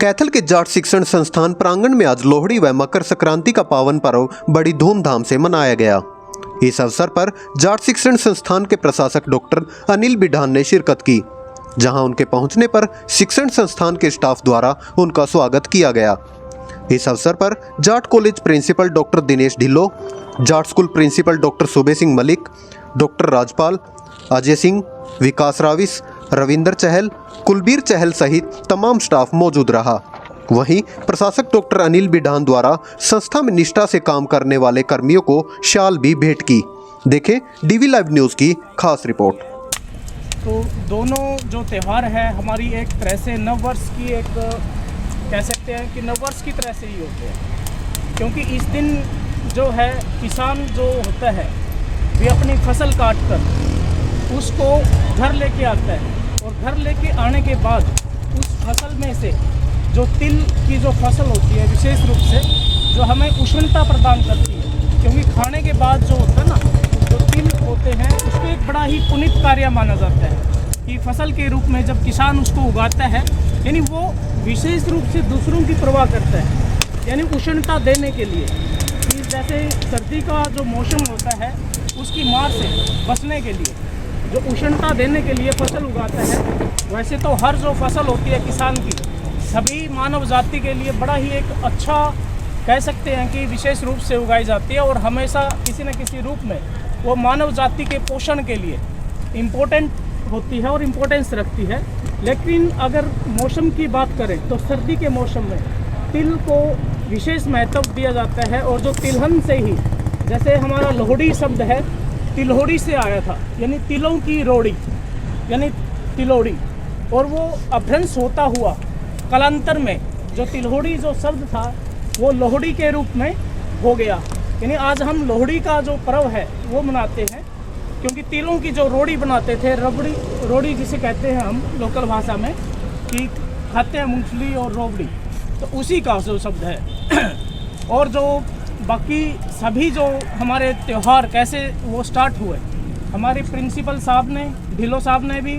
कैथल के जाट शिक्षण संस्थान प्रांगण में आज लोहड़ी व मकर संक्रांति का पावन पर्व बड़ी धूमधाम से मनाया गया। इस अवसर पर जाट शिक्षण संस्थान के प्रशासक डॉक्टर अनिल बिढान ने शिरकत की, जहां उनके पहुंचने पर शिक्षण संस्थान के स्टाफ द्वारा उनका स्वागत किया गया। इस अवसर पर Jat college principal doctor Dinesh Dhillon, Jat school principal doctor Sube Singh Malik, doctor Rajpal, Ajay Singh, Vikas Ravis, Ravinder Chahal, Kulbir Chahal सहित तमाम स्टाफ मौजूद रहा। वहीं प्रशासक डॉक्टर अनिल बिढान द्वारा संस्था में निष्ठा से काम करने वाले कर्मियों को शाल भी भेंट की। देखें डीवी लाइव न्यूज़ की खास रिपोर्ट। तो दोनों जो त्यौहार है हमारी एक तरह से नववर्ष की एक कह सकते हैं कि नववर्ष की तरह से ही होते हैं, क्योंकि इस दिन जो है किसान जो होता है वे अपनी फसल काट कर उसको घर लेके आता है और घर लेके आने के बाद उस फसल में से जो तिल की जो फसल होती है विशेष रूप से जो हमें उष्णता प्रदान करती है, क्योंकि खाने के बाद जो होता है ना जो तिल होते हैं उसको एक बड़ा ही पुनीत कार्य माना जाता है कि फसल के रूप में जब किसान उसको उगाता है यानी वो विशेष रूप से दूसरों की परवाह करता है, यानी उष्णता देने के लिए कि जैसे सर्दी का जो मौसम होता है उसकी मार से बचने के लिए जो उष्णता देने के लिए फसल उगाता है। वैसे तो हर जो फसल होती है किसान की सभी मानव जाति के लिए बड़ा ही एक अच्छा कह सकते हैं कि विशेष रूप से उगाई जाती है और हमेशा किसी न किसी रूप में वो मानव जाति के पोषण के लिए इम्पोर्टेंट होती है और इम्पोर्टेंस रखती है। लेकिन अगर मौसम की बात करें तो सर्दी के मौसम में तिल को विशेष महत्व दिया जाता है और जो तिलहन से ही जैसे हमारा लोहड़ी शब्द है तिलोड़ी से आया था, यानी तिलों की रोड़ी यानी तिलोड़ी, और वो अभ्रंश होता हुआ कालांतर में जो तिलोड़ी जो शब्द था वो लोहड़ी के रूप में हो गया। यानी आज हम लोहड़ी का जो पर्व है वो मनाते हैं, क्योंकि तिलों की जो रोड़ी बनाते थे, रबड़ी रोड़ी जिसे कहते हैं हम लोकल भाषा में कि खाते हैं मूंगफली और रोबड़ी, तो उसी का जो शब्द है। और जो बाकी सभी जो हमारे त्यौहार कैसे वो स्टार्ट हुए, हमारे प्रिंसिपल साहब ने, ढिल्लो साहब ने भी,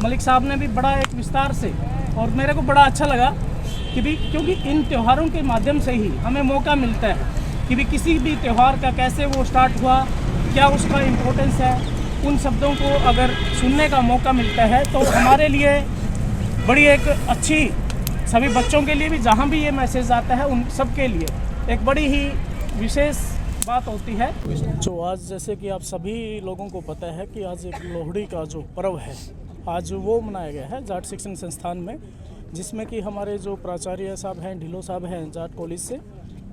मलिक साहब ने भी बड़ा एक विस्तार से, और मेरे को बड़ा अच्छा लगा कि भी क्योंकि इन त्योहारों के माध्यम से ही हमें मौका मिलता है कि भी किसी भी त्यौहार का कैसे वो स्टार्ट हुआ, क्या उसका इम्पोर्टेंस है, उन शब्दों को अगर सुनने का मौका मिलता है तो हमारे लिए बड़ी एक अच्छी, सभी बच्चों के लिए भी जहाँ भी ये मैसेज आता है उन सब के लिए एक बड़ी ही विशेष बात होती है। जो आज जैसे कि आप सभी लोगों को पता है कि आज एक लोहड़ी का जो पर्व है आज वो मनाया गया है जाट शिक्षण संस्थान में, जिसमें कि हमारे जो प्राचार्य साहब हैं, ढिल्लो साहब हैं जाट कॉलेज से,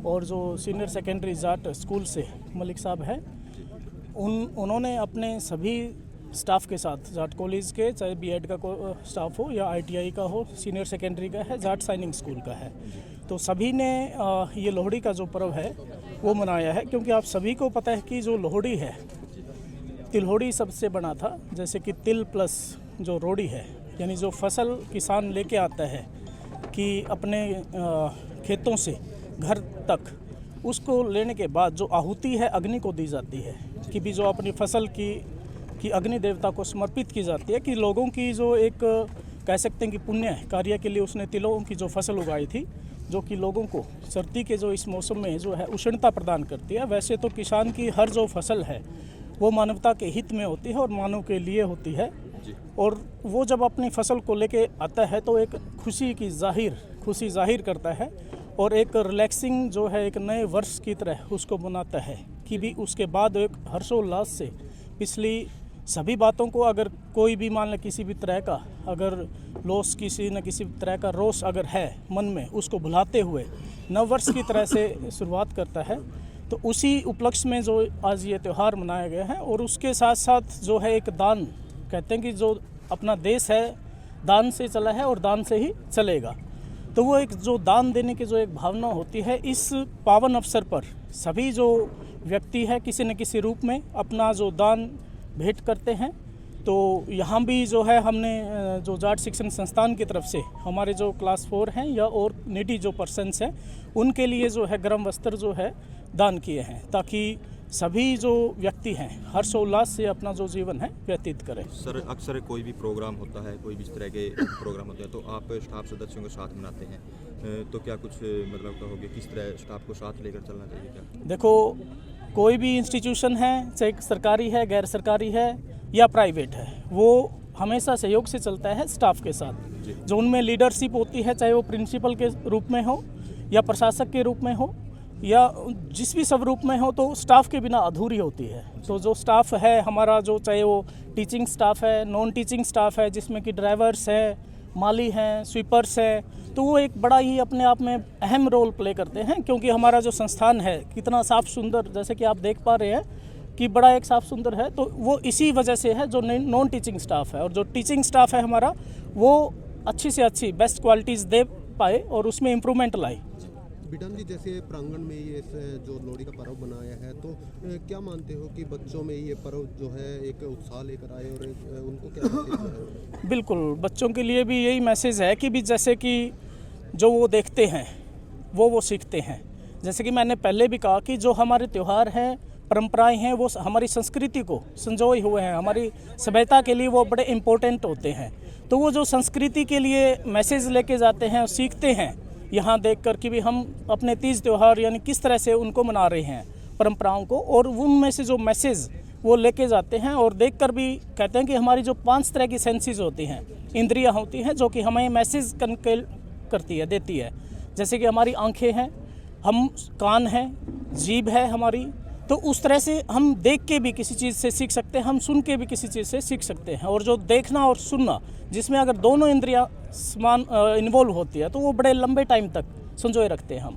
और जो सीनियर सेकेंडरी जाट स्कूल से मलिक साहब हैं, उन्होंने अपने सभी स्टाफ के साथ जाट कॉलेज के, चाहे बीएड का स्टाफ हो या आईटीआई का हो, सीनियर सेकेंडरी का है, जाट साइनिंग स्कूल का है, तो सभी ने ये लोहड़ी का जो पर्व है वो मनाया है। क्योंकि आप सभी को पता है कि जो लोहड़ी है तिलोड़ी सबसे बना था, जैसे कि तिल प्लस जो रोड़ी है, यानी जो फसल किसान लेके आता है कि अपने खेतों से घर तक, उसको लेने के बाद जो आहुति है अग्नि को दी जाती है कि भी जो अपनी फसल की अग्नि देवता को समर्पित की जाती है कि लोगों की जो एक कह सकते हैं कि पुण्य कार्य के लिए उसने तिलों की जो फसल उगाई थी, जो कि लोगों को सर्दी के जो इस मौसम में जो है उष्णता प्रदान करती है। वैसे तो किसान की हर जो फसल है वो मानवता के हित में होती है और मानव के लिए होती है, और वो जब अपनी फसल को लेके आता है तो एक खुशी जाहिर करता है और एक रिलैक्सिंग जो है एक नए वर्ष की तरह उसको मनाता है कि भी उसके बाद एक हर्षोल्लास से पिछली सभी बातों को, अगर कोई भी मान लें किसी भी तरह का अगर लॉस, किसी न किसी तरह का रोष अगर है मन में, उसको भुलाते हुए नववर्ष की तरह से शुरुआत करता है। तो उसी उपलक्ष्य में जो आज ये त्यौहार मनाया गया है, और उसके साथ साथ जो है एक दान, कहते हैं कि जो अपना देश है दान से चला है और दान से ही चलेगा, तो वो एक जो दान देने की जो एक भावना होती है, इस पावन अवसर पर सभी जो व्यक्ति है किसी न किसी रूप में अपना जो दान भेंट करते हैं। तो यहाँ भी जो है हमने जो जाट शिक्षण संस्थान की तरफ से हमारे जो क्लास 4 हैं या और नीडी जो पर्सन्स हैं उनके लिए जो है गर्म वस्त्र जो है दान किए हैं, ताकि सभी जो व्यक्ति हैं हर्षोल्लास से अपना जो जीवन है व्यतीत करें। सर अक्सर कोई भी प्रोग्राम होता है, कोई भी इस तरह के प्रोग्राम होते हैं तो आप स्टाफ सदस्यों के साथ मनाते हैं, तो क्या कुछ मतलब कहोगे किस तरह स्टाफ को साथ लेकर चलना चाहिए क्या? देखो, कोई भी इंस्टीट्यूशन है, चाहे सरकारी है, गैर सरकारी है या प्राइवेट है, वो हमेशा सहयोग से चलता है स्टाफ के साथ। जो उनमें लीडरशिप होती है, चाहे वो प्रिंसिपल के रूप में हो या प्रशासक के रूप में हो या जिस भी सब रूप में हो, तो स्टाफ के बिना अधूरी होती है। तो जो स्टाफ है हमारा, जो चाहे वो टीचिंग स्टाफ है, नॉन टीचिंग स्टाफ है, जिसमें कि ड्राइवर्स है, माली हैं, स्वीपर्स है, तो वो एक बड़ा ही अपने आप में अहम रोल प्ले करते हैं। क्योंकि हमारा जो संस्थान है कितना साफ़ सुंदर, जैसे कि आप देख पा रहे हैं कि बड़ा एक साफ़ सुंदर है, तो वो इसी वजह से है जो नॉन टीचिंग स्टाफ है। और जो टीचिंग स्टाफ है हमारा, वो अच्छी से अच्छी बेस्ट क्वालिटीज़ दे पाए और उसमें इम्प्रूवमेंट लाए। बिडान जी, जैसे प्रांगण में ये जो लोहड़ी का पर्व बनाया है, तो क्या मानते हो कि बच्चों में ये पर्व जो है एक उत्साह लेकर आए और उनको क्या मैसेज है? बिल्कुल, बच्चों के लिए भी यही मैसेज है कि भी जैसे कि जो वो देखते हैं वो सीखते हैं। जैसे कि मैंने पहले भी कहा कि जो हमारे त्यौहार हैं, परंपराएं हैं, वो हमारी संस्कृति को संजोए हुए हैं, हमारी सभ्यता के लिए वो बड़े इम्पोर्टेंट होते हैं। तो वो जो संस्कृति के लिए मैसेज लेके जाते हैं और सीखते हैं यहाँ देखकर कि भी हम अपने तीज त्यौहार यानी किस तरह से उनको मना रहे हैं, परंपराओं को, और उनमें से जो मैसेज वो लेके जाते हैं और देखकर भी कहते हैं कि हमारी जो 5 तरह की सेंसेस होती हैं, इंद्रियां होती हैं, जो कि हमें मैसेज कन्वे करती है, देती है। जैसे कि हमारी आंखें हैं, हम कान हैं, जीभ है हमारी, तो उस तरह से हम देख के भी किसी चीज़ से सीख सकते हैं, हम सुन के भी किसी चीज़ से सीख सकते हैं। और जो देखना और सुनना, जिसमें अगर दोनों इंद्रियां समान इन्वॉल्व होती है, तो वो बड़े लंबे टाइम तक संजोए रखते हैं हम।